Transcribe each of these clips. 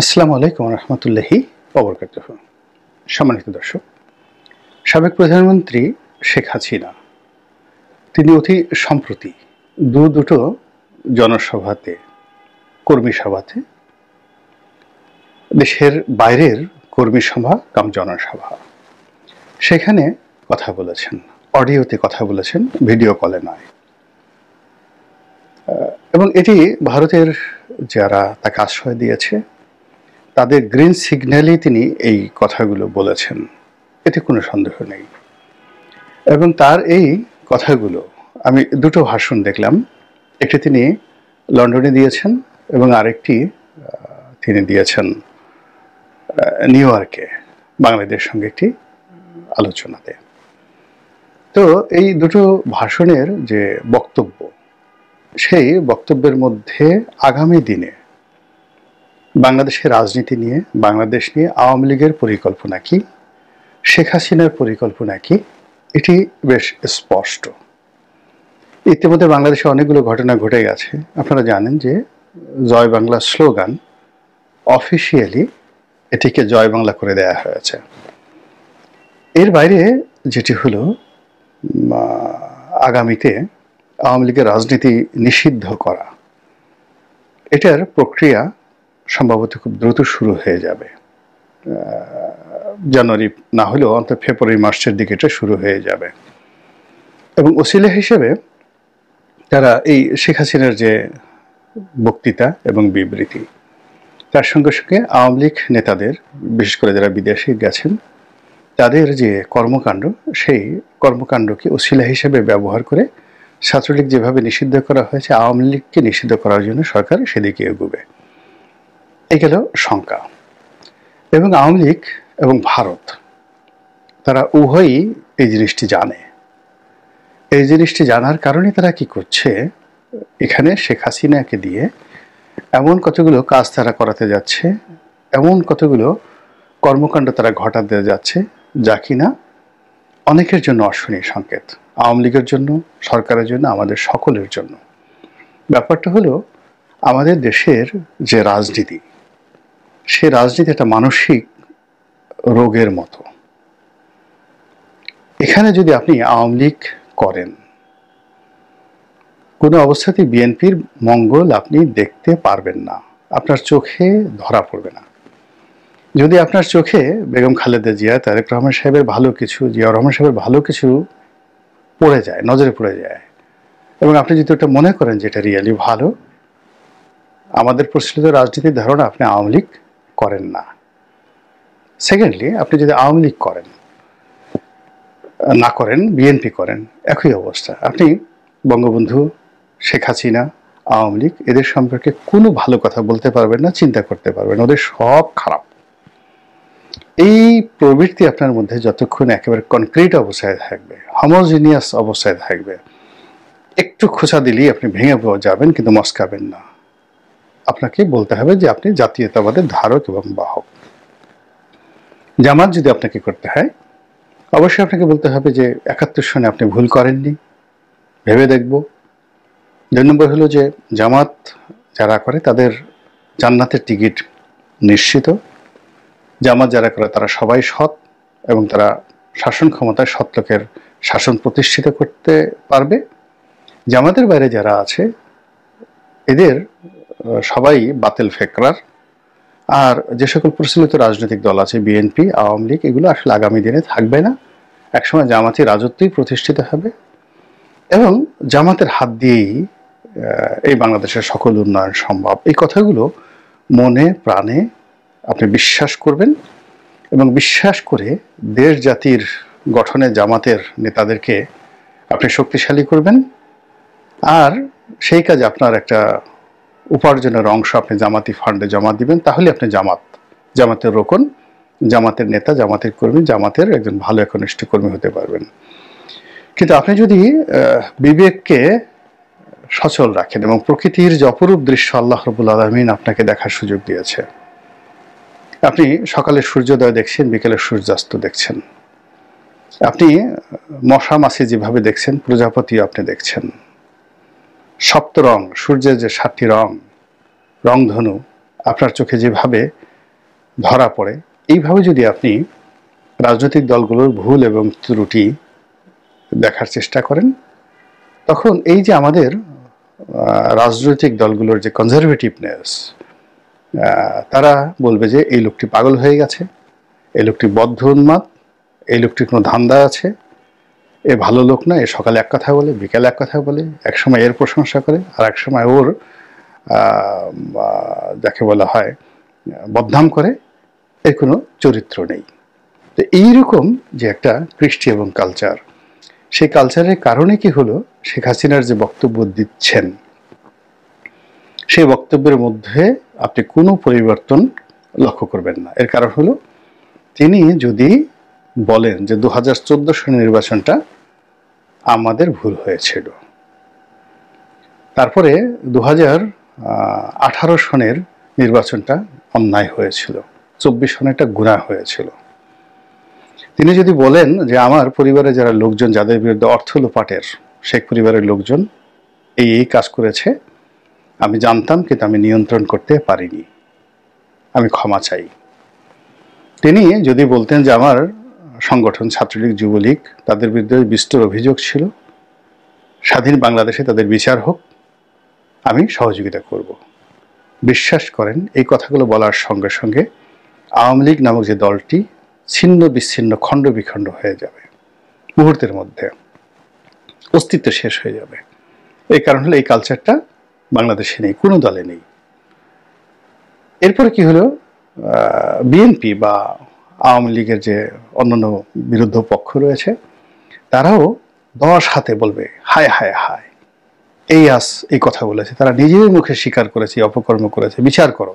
আসসালামু আলাইকুম রহমতুল্লাহি ওবরকাতুহু। সম্মানিত দর্শক, সাবেক প্রধানমন্ত্রী শেখ হাসিনা তিনি অতি সম্প্রতি দুটো জনসভাতে, কর্মী সভাতে, দেশের বাইরের কর্মী সভা কাম জনসভা, সেখানে কথা বলেছেন, অডিওতে কথা বলেছেন, ভিডিও কলে নয়। এবং এটি ভারতের যারা তাকে আশ্রয় দিয়েছে তাদের গ্রিন সিগন্যালেই তিনি এই কথাগুলো বলেছেন, এতে কোনো সন্দেহ নেই। এবং তার এই কথাগুলো আমি দুটো ভাষণ দেখলাম, একটি তিনি লন্ডনে দিয়েছেন এবং আরেকটি তিনি দিয়েছেন নিউ ইয়র্কে বাংলাদেশের সঙ্গে একটি আলোচনাতে। তো এই দুটো ভাষণের যে বক্তব্য, সেই বক্তব্যের মধ্যে আগামী দিনে বাংলাদেশের রাজনীতি নিয়ে, বাংলাদেশ নিয়ে আওয়ামী লীগের পরিকল্পনা কি, শেখ হাসিনার পরিকল্পনা কি, এটি বেশ স্পষ্ট। ইতিমধ্যে বাংলাদেশে অনেকগুলো ঘটনা ঘটে গেছে। আপনারা জানেন যে জয় বাংলা স্লোগান অফিসিয়ালি এটিকে জয় বাংলা করে দেয়া হয়েছে। এর বাইরে যেটি হলো আগামীতে আওয়ামী লীগের রাজনীতি নিষিদ্ধ করা, এটার প্রক্রিয়া সম্ভবত খুব দ্রুত শুরু হয়ে যাবে। জানুয়ারি না হলেও অন্তত ফেব্রুয়ারি মাসের দিকে এটা শুরু হয়ে যাবে। এবং ওসিলা হিসেবে তারা এই শেখ হাসিনার যে বক্তৃতা এবং বিবৃতি, তার সঙ্গে সঙ্গে আওয়ামী লীগ নেতাদের, বিশেষ করে যারা বিদেশে গেছেন, তাদের যে কর্মকাণ্ড, সেই কর্মকাণ্ডকে ওসিলা হিসেবে ব্যবহার করে ছাত্রলীগ যেভাবে নিষিদ্ধ করা হয়েছে, আওয়ামী লীগকে নিষিদ্ধ করার জন্য সরকার সেদিকে এগোবে, এই গেল শঙ্কা। এবং আওয়ামী লীগ এবং ভারত তারা উভয়ই এই জিনিসটি জানে। এই জিনিসটি জানার কারণে তারা কি করছে, এখানে শেখ হাসিনাকে দিয়ে এমন কতগুলো কাজ তারা করাতে যাচ্ছে, এমন কতগুলো কর্মকাণ্ড তারা ঘটাতে যাচ্ছে, যা কিনা অনেকের জন্য অশনীয় সংকেত, আওয়ামী লীগের জন্য, সরকারের জন্য, আমাদের সকলের জন্য। ব্যাপারটা হলো, আমাদের দেশের যে রাজনীতি, সে রাজনীতি একটা মানসিক রোগের মতো। এখানে যদি আপনি আওয়ামী লীগ করেন, কোনো অবস্থাতেই বিএনপির মঙ্গল আপনি দেখতে পারবেন না, আপনার চোখে ধরা পড়বে না। যদি আপনার চোখে বেগম খালেদা জিয়া, তারেক রহমান সাহেবের ভালো কিছু, জিয়াউর রহমান সাহেবের ভালো কিছু পড়ে যায়, নজরে পড়ে যায়, এবং আপনি যদি ওটা মনে করেন যে এটা রিয়েলি ভালো, আমাদের প্রচলিত রাজনীতির ধারণা আপনি আওয়ামী লীগ করেন না। সেকেন্ডলি, আপনি যদি আওয়ামী লীগ করেন না করেন, বিএনপি করেন, একই অবস্থা। আপনি বঙ্গবন্ধু, শেখ হাসিনা, আওয়ামী লীগ এদের সম্পর্কে কোনো ভালো কথা বলতে পারবেন না, চিন্তা করতে পারবেন, ওদের সব খারাপ। এই প্রবৃত্তি আপনার মধ্যে যতক্ষণ একেবারে কনক্রিট অবস্থায় থাকবে, হোমোজিনিয়াস অবস্থায় থাকবে, একটু খোঁচা দিলেই আপনি ভেঙে যাবেন, কিন্তু মস্কাবেন না। আপনাকে বলতে হবে যে আপনি জাতীয়তাবাদের ধারক এবং বাহক। জামাত যদি আপনাকে করতে হয়, অবশ্যই আপনাকে বলতে হবে যে ৭১ সনে আপনি ভুল করেননি, ভেবে দেখব। ২ নম্বর হলো যে জামাত যারা করে তাদের জান্নাতের টিকিট নিশ্চিত। জামাত যারা করে তারা সবাই সৎ, এবং তারা শাসন ক্ষমতায় সৎ লোকের শাসন প্রতিষ্ঠিত করতে পারবে। জামাতের বাইরে যারা আছে এদের সবাই বাতিল ফেকরার। আর যে সকল প্রচলিত রাজনৈতিক দল আছে, বিএনপি, আওয়ামী লীগ, এগুলো আসলে আগামী দিনে থাকবে না। একসময় জামাতি রাজত্বই প্রতিষ্ঠিত হবে, এবং জামাতের হাত দিয়েই এই বাংলাদেশের সকল উন্নয়ন সম্ভব। এই কথাগুলো মনে প্রাণে আপনি বিশ্বাস করবেন, এবং বিশ্বাস করে দেশ জাতির গঠনে জামাতের নেতাদেরকে আপনি শক্তিশালী করবেন। আর সেই কাজে আপনার একটা উপার্জনের অংশ আপনি জামাতি ফান্ডে জমা দিবেন। তাহলে আপনি জামাতের রোকন, জামাতের নেতা, জামাতের কর্মী, জামাতের একজন ভালো একনিষ্ঠ কর্মী হতে পারবেন। কিন্তু আপনি যদি বিবেককে সচল রাখেন, এবং প্রকৃতির যে অপরূপ দৃশ্য আল্লাহ রাব্বুল আলামিন আপনাকে দেখার সুযোগ দিয়েছে, আপনি সকালে সূর্যোদয় দেখছেন, বিকেলে সূর্যাস্ত দেখছেন, আপনি মশা মাছি যেভাবে দেখছেন, প্রজাপতি আপনি দেখছেন, সপ্ত রং, সূর্যের যে ৭টি রং, রংধনু আপনার চোখে যেভাবে ধরা পড়ে। এইভাবে যদি আপনি রাজনৈতিক দলগুলোর ভুল এবং ত্রুটি দেখার চেষ্টা করেন, তখন এই যে আমাদের রাজনৈতিক দলগুলোর যে কনজারভেটিভনেস, তারা বলবে যে এই লোকটি পাগল হয়ে গেছে, এই লোকটি বদ্ধ উন্মাদ, এই লোকটির কোনো ধান্দা আছে, এ ভালো লোক না, এ সকালে এক কথা বলে, বিকালে এক কথা বলে, এক সময় এর প্রশংসা করে আর এক সময় ওর যাকে বলা হয় বদনাম করে, এর কোনো চরিত্র নেই। তো এইরকম যে একটা কৃষ্টি এবং কালচার, সেই কালচারের কারণে কি হলো, শেখ হাসিনার যে বক্তব্য দিচ্ছেন সেই বক্তব্যের মধ্যে আপনি কোনো পরিবর্তন লক্ষ্য করবেন না। এর কারণ হলো তিনি যদি বলেন যে 2014 সনের নির্বাচনটা আমাদের ভুল হয়েছিল, তারপরে 2018 সনের নির্বাচনটা অন্যায় হয়েছিল, 24 সনেরটা গুনাহ হয়েছিল, তিনি যদি বলেন যে আমার পরিবারে যারা লোকজন যাদের বিরুদ্ধে অর্থ লোপাটের শেখ পরিবারের লোকজন এই কাজ করেছে, আমি জানতাম কিন্তু আমি নিয়ন্ত্রণ করতে পারিনি, আমি ক্ষমা চাই। তিনি যদি বলতেন যে আমার সংগঠন ছাত্রলীগ যুবলীগ তাদের বিরুদ্ধে বিস্তর অভিযোগ ছিল, স্বাধীন বাংলাদেশে তাদের বিচার হোক, আমি সহযোগিতা করব, বিশ্বাস করেন এই কথাগুলো বলার সঙ্গে সঙ্গে আওয়ামী লীগ নামক যে দলটি ছিন্ন বিচ্ছিন্ন খণ্ড বিখণ্ড হয়ে যাবে, মুহূর্তের মধ্যে অস্তিত্ব শেষ হয়ে যাবে। এই কারণ হলো এই কালচারটা বাংলাদেশে নেই, কোনো দলে নেই। এরপরে কি হলো, বিএনপি বা আওয়ামী লীগের যে অন্যান্য বিরুদ্ধ পক্ষ রয়েছে, তারাও 10 হাতে বলবে হায় হায় হায়, এই কথা বলেছে, তারা নিজের মুখে স্বীকার করেছে অপকর্ম করেছে, বিচার করো,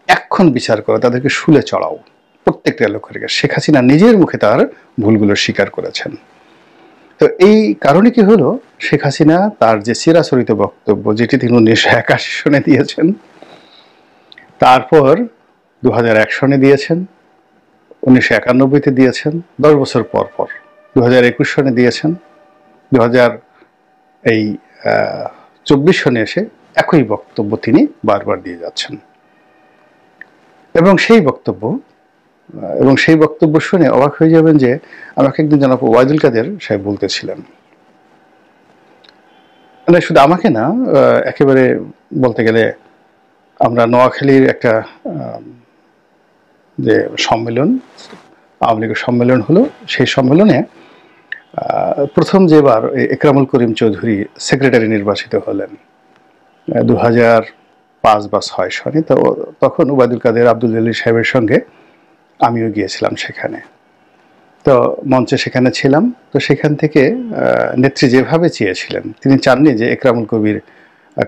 এখন বিচার করো, তাদেরকে শুলে চড়াও। প্রত্যেকটা লক্ষ্য রেখে শেখ হাসিনা নিজের মুখে তার ভুলগুলো স্বীকার করেছেন। তো এই কারণে কি হলো, শেখ হাসিনা তার যে চিরাচরিত বক্তব্য যেটি তিনি 1981 সনে দিয়েছেন, তারপর 2001 সনে দিয়েছেন, 1991-তে দিয়েছেন, 10 বছর পর পর 2021 সনে দিয়েছেন, 2024 সনে এসে একই বক্তব্য তিনি বারবার দিয়ে যাচ্ছেন। এবং সেই বক্তব্য শুনে অবাক হয়ে যাবেন যে আমাকে একদিন জনাব ওবায়দুল কাদের সাহেব বলতেছিলেন, মানে শুধু আমাকে না, একেবারে বলতে গেলে আমরা নোয়াখালীর একটা যে সম্মেলন, আওয়ামী লীগের সম্মেলন হলো, সেই সম্মেলনে প্রথম যেবার একরামুল করিম চৌধুরী সেক্রেটারি নির্বাচিত হলেন 2005 বা 2006 সনে, তো তখন ওবায়দুল কাদের আব্দুল জলিল সাহেবের সঙ্গে আমিও গিয়েছিলাম সেখানে। তো মঞ্চে সেখানে ছিলাম। তো সেখান থেকে নেত্রী যেভাবে চেয়েছিলেন, তিনি চাননি যে একরামুল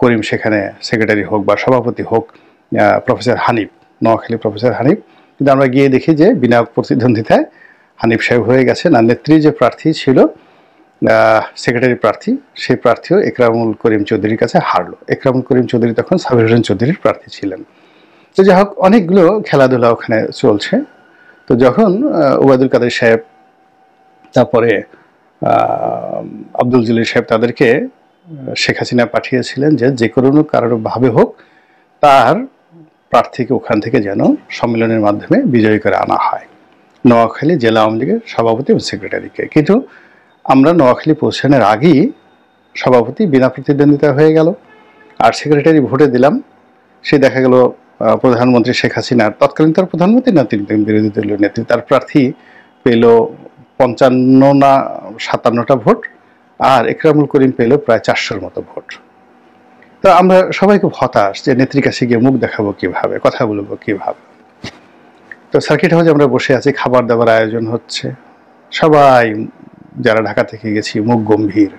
করিম সেখানে সেক্রেটারি হোক বা সভাপতি হোক প্রফেসর হানিফ, নোয়াখালী প্রফেসর হানিফ, কিন্তু আমরা গিয়ে দেখি যে বিনা প্রতিদ্বন্দ্বিতায় হানিফ সাহেব হয়ে গেছেন। আর নেত্রী যে প্রার্থী ছিল সেক্রেটারি প্রার্থী, সেই প্রার্থীও একরামুল করিম চৌধুরীর কাছে হারলো। একরামুল করিম চৌধুরী তখন সাবির হোসেন চৌধুরীর প্রার্থী ছিলেন। তো যাই হোক, অনেকগুলো খেলাধুলা ওখানে চলছে। তো যখন ওবায়দুল কাদের সাহেব, তারপরে আব্দুল জলিল সাহেব তাদেরকে শেখ হাসিনা পাঠিয়েছিলেন যে কোনো কারণভাবে হোক তার প্রার্থীকে ওখান থেকে যেন সম্মেলনের মাধ্যমে বিজয়ী করে আনা হয়, নোয়াখালী জেলা আওয়ামী লীগের সভাপতি এবং সেক্রেটারিকে। কিন্তু আমরা নোয়াখালী পৌঁছানোর আগেই সভাপতি বিনা প্রতিদ্বন্দ্বিতা হয়ে গেল, আর সেক্রেটারি ভোটে দিলাম। সে দেখা গেল প্রধানমন্ত্রী শেখ হাসিনার, তৎকালীন তার প্রধানমন্ত্রী না তিনি বিরোধী দলীয় নেত্রী, তার প্রার্থী পেল 55 না 57টা ভোট, আর একরামুল করিম পেল প্রায় 400-র মতো ভোট। তো আমরা সবাই খুব হতাশ যে নেত্রীর কাছে গিয়ে মুখ দেখাবো কিভাবে, কথা বলবো কিভাবে। তো সার্কিট হাউসে আমরা বসে আছি, খাবার দাবার আয়োজন হচ্ছে, সবাই যারা ঢাকা থেকে গেছি মুখ গম্ভীর,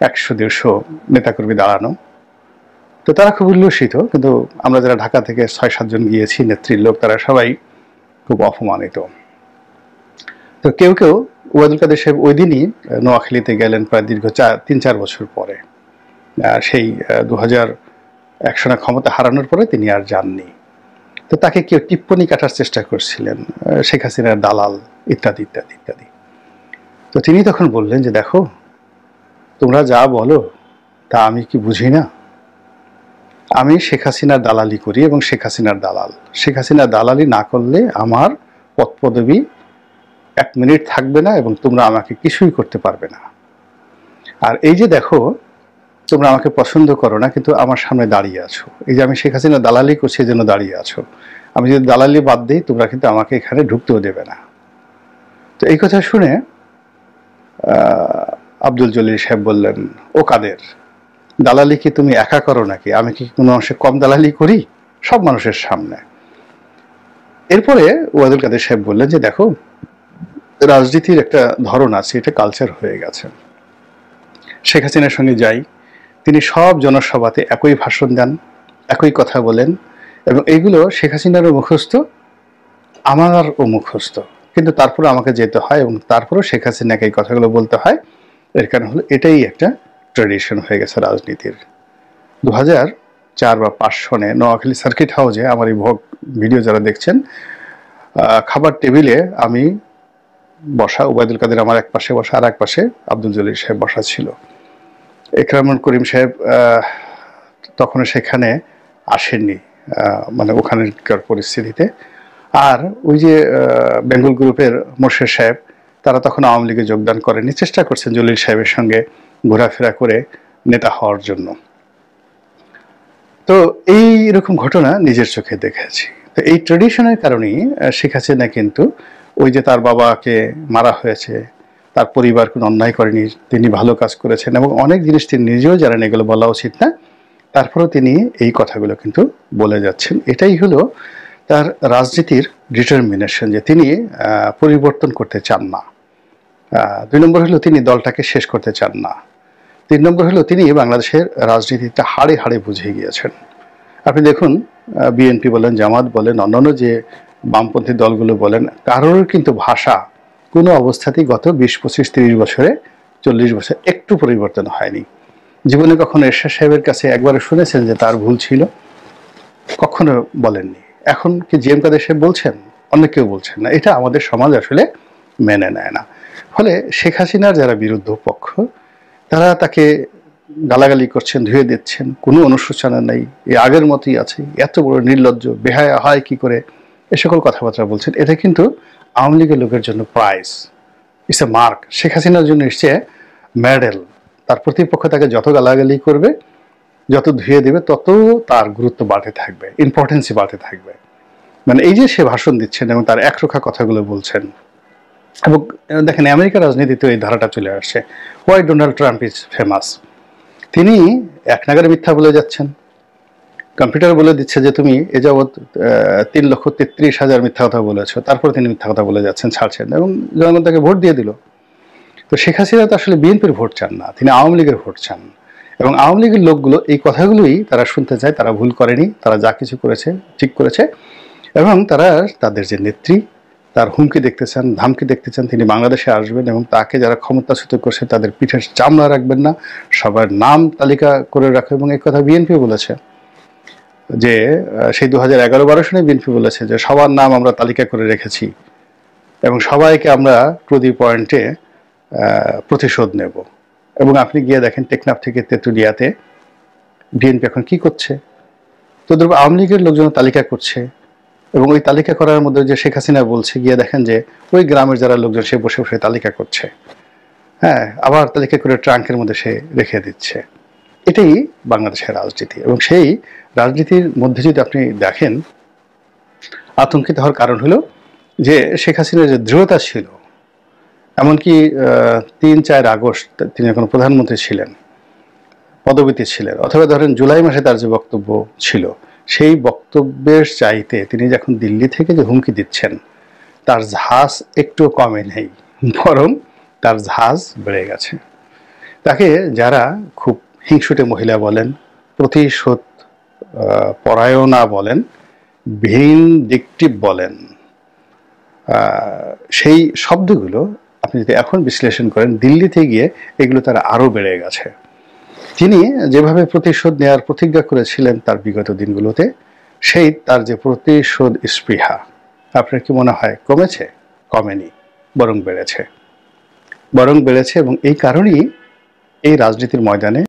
100-150 নেতাকর্মী দাঁড়ানো। তো তারা খুব উল্লসিত, কিন্তু আমরা যারা ঢাকা থেকে 6-7 জন গিয়েছি নেত্রীর লোক, তারা সবাই খুব অপমানিত। তো কেউ ওবায়দুল কাদের সাহেব ওই দিনই নোয়াখালীতে গেলেন প্রায় দীর্ঘ 3-4 বছর পরে। সেই 2001 সনে ক্ষমতা হারানোর পরে তিনি আর যাননি। তো তাকে কেউ টিপ্পনি কাটার চেষ্টা করছিলেন, শেখ হাসিনার দালাল ইত্যাদি ইত্যাদি ইত্যাদি। তো তিনি তখন বললেন যে দেখো, তোমরা যা বলো তা আমি কি বুঝি না? আমি শেখ হাসিনার দালালি করি এবং শেখ হাসিনার দালাল। শেখ হাসিনার দালালি না করলে আমার পদপদবি 1 মিনিট থাকবে না এবং তোমরা আমাকে কিছুই করতে পারবে না। আর এই যে দেখো, তোমরা আমাকে পছন্দ করো না, কিন্তু আমার সামনে দাঁড়িয়ে আছো। এই যে আমি শেখ হাসিনা দালালি করছি, এই জন্য দাঁড়িয়ে আছো। আমি যদি দালালি বাদ দিই, তোমরা কিন্তু আমাকে এখানে ঢুকতেও দেবে না। তো এই কথা শুনে আব্দুল জলিল সাহেব বললেন, ও কাদের, দালালি কি তুমি একা করো নাকি? আমি কি কোনো অংশে কম দালালি করি? সব মানুষের সামনে। এরপরে ওয়াদুল কাদের সাহেব বললেন যে দেখো, রাজনীতির একটা ধরন আছে, এটা কালচার হয়ে গেছে। শেখ হাসিনার সঙ্গে যাই, তিনি সব জনসভাতে একই ভাষণ দেন, একই কথা বলেন, এবং এইগুলো শেখ হাসিনারও মুখস্থ, আমারও মুখস্থ, কিন্তু তারপরে আমাকে যেতে হয় এবং তারপরেও শেখ হাসিনাকে এই কথাগুলো বলতে হয়। এর কারণ হলো এটাই একটা ট্র্যাডিশন হয়ে গেছে রাজনীতির। 2004 বা 5 সনে নোয়াখালী সার্কিট হাউসে আমার এই ভিডিও যারা দেখছেন, খাবার টেবিলে আমি বসা, ওবায়দুল কাদের আমার এক পাশে বসা, আর এক পাশে আব্দুল জলিল সাহেব বসা ছিল। একরামুল করিম সাহেব তখন সেখানে আসেননি, মানে ওখানকার পরিস্থিতিতে। আর ওই যে বেঙ্গল গ্রুপের মোর্শেদ সাহেব, তারা তখন আওয়ামী লীগে যোগদান করেনি, চেষ্টা করছেন জলিল সাহেবের সঙ্গে ঘোরাফেরা করে নেতা হওয়ার জন্য। তো এইরকম ঘটনা নিজের চোখে দেখেছি। তো এই ট্র্যাডিশনের কারণেই শেখ হাসিনা কিন্তু ওই যে তার বাবাকে মারা হয়েছে, তার পরিবার কোনো অন্যায় করেনি, তিনি ভালো কাজ করেছেন এবং অনেক জিনিস তিনি নিজেও জানেন এগুলো বলা উচিত না, তারপরেও তিনি এই কথাগুলো কিন্তু বলে যাচ্ছেন। এটাই হলো তার রাজনীতির ডিটারমিনেশন, যে তিনি পরিবর্তন করতে চান না। 2 নম্বর হলো তিনি দলটাকে শেষ করতে চান না। 3 নম্বর হলো তিনি বাংলাদেশের রাজনীতিটা হাড়ে হাড়ে বুঝে গিয়েছেন। আপনি দেখুন, বিএনপি বলেন, জামাত বলেন, অন্যান্য যে বামপন্থী দলগুলো বলেন, কারোর কিন্তু ভাষা কোনো অবস্থাতেই গত 20, 25, 30 বছরে, 40 বছর একটু পরিবর্তন হয়নি। জীবনে কখনো এরশাদ সাহেবের কাছে একবারে শুনেছেন যে তার ভুল ছিল? কখনো বলেননি। এখন কি জিএম কাদের সাহেব বলছেন? অন্য কেউ বলছেন না। এটা আমাদের সমাজ আসলে মেনে নেয় না। ফলে শেখ হাসিনার যারা বিরুদ্ধ পক্ষ, তারা তাকে গালাগালি করছেন, ধুয়ে দিচ্ছেন, কোনো অনুশোচনা নেই, এই আগের মতোই আছে, এত বড় নির্লজ্জ, বেহায়া হয় কি করে, এ সকল কথাবার্তা বলছেন। এটা কিন্তু আওয়ামী লীগের লোকের জন্য prize, it's a mark. Sheikh হাসিনার জন্য এসছে মেডেল। তার প্রতিপক্ষ তাকে যত গালাগালি করবে, যত ধুয়ে দেবে, তত তার গুরুত্ব বাড়তে থাকবে, ইম্পর্টেন্সই বাড়তে থাকবে। মানে এই যে সে ভাষণ দিচ্ছেন এবং তার একরোখা কথাগুলো বলছেন। এবং দেখেন, আমেরিকার রাজনীতিতে এই ধারাটা চলে আসছে। Why Donald Trump is famous. তিনি এক নাগারে মিথ্যা বলে যাচ্ছেন, কম্পিউটার বলে দিচ্ছে যে তুমি এ যাবৎ 3,33,000 মিথ্যা কথা বলেছো, তারপর তিনি মিথ্যা কথা বলে যাচ্ছেন, ছাড়ছেন, এবং জনগণ তাকে ভোট দিয়ে দিল। তো শেখ হাসিনা তো আসলে বিএনপির ভোট চান না, তিনি আওয়ামী লীগের ভোট চান। এবং আওয়ামী লীগের লোকগুলো এই কথাগুলোই তারা শুনতে চায়। তারা ভুল করেনি, তারা যা কিছু করেছে ঠিক করেছে, এবং তারা তাদের যে নেত্রী, তার হুমকি দেখতে চান, ধামকি দেখতে চান, তিনি বাংলাদেশে আসবেন এবং তাকে যারা ক্ষমতাচ্যুত করছে তাদের পিঠের চামড়া রাখবেন না, সবার নাম তালিকা করে রাখবে। এবং এই কথা বিএনপি বলেছে, যে সেই 2011-12 সনে বিএনপি বলেছে যে সবার নাম আমরা তালিকা করে রেখেছি এবং সবাইকে আমরা টু দি পয়েন্টে প্রতিশোধ নেব। এবং আপনি গিয়ে দেখেন টেকনাফ থেকে তেঁতুলিয়াতে বিএনপি এখন কি করছে, তোদের আওয়ামী লীগের লোকজন তালিকা করছে, এবং ওই তালিকা করার মধ্যে যে শেখ হাসিনা বলছে, গিয়ে দেখেন যে ওই গ্রামের যারা লোকজন সে বসে বসে তালিকা করছে, হ্যাঁ, আবার তালিকা করে ট্রাঙ্কের মধ্যে সে রেখে দিচ্ছে। এটাই বাংলাদেশের রাজনীতি। এবং সেই রাজনীতির মধ্যে যদি আপনি দেখেন, আতঙ্কিত হওয়ার কারণ হলো যে শেখ হাসিনার যে দৃঢ়তা ছিল, এমনকি 3-4 আগস্ট তিনি এখন প্রধানমন্ত্রী ছিলেন, পদবীতে ছিলেন, অথবা ধরেন জুলাই মাসে তার যে বক্তব্য ছিল, সেই বক্তব্যের চাইতে তিনি যখন দিল্লি থেকে যে হুমকি দিচ্ছেন, তার ঝাঁজ একটু কমে নেই, বরং তার ঝাঁজ বেড়ে গেছে। তাকে যারা খুব হিংসুটে মহিলা বলেন, প্রতিশোধ পরায়ণা বলেন, ভিনডিকটিভ বলেন, সেই শব্দগুলো আপনি যদি এখন বিশ্লেষণ করেন, দিল্লিতে গিয়ে এগুলো তারা আরও বেড়ে গেছে। তিনি যেভাবে প্রতিশোধ নেওয়ার প্রতিজ্ঞা করেছিলেন তার বিগত দিনগুলোতে, সেই তার যে প্রতিশোধ স্পৃহা, আপনার কি মনে হয় কমেছে? কমেনি, বরং বেড়েছে, এবং এই কারণেই এই রাজনীতির ময়দানে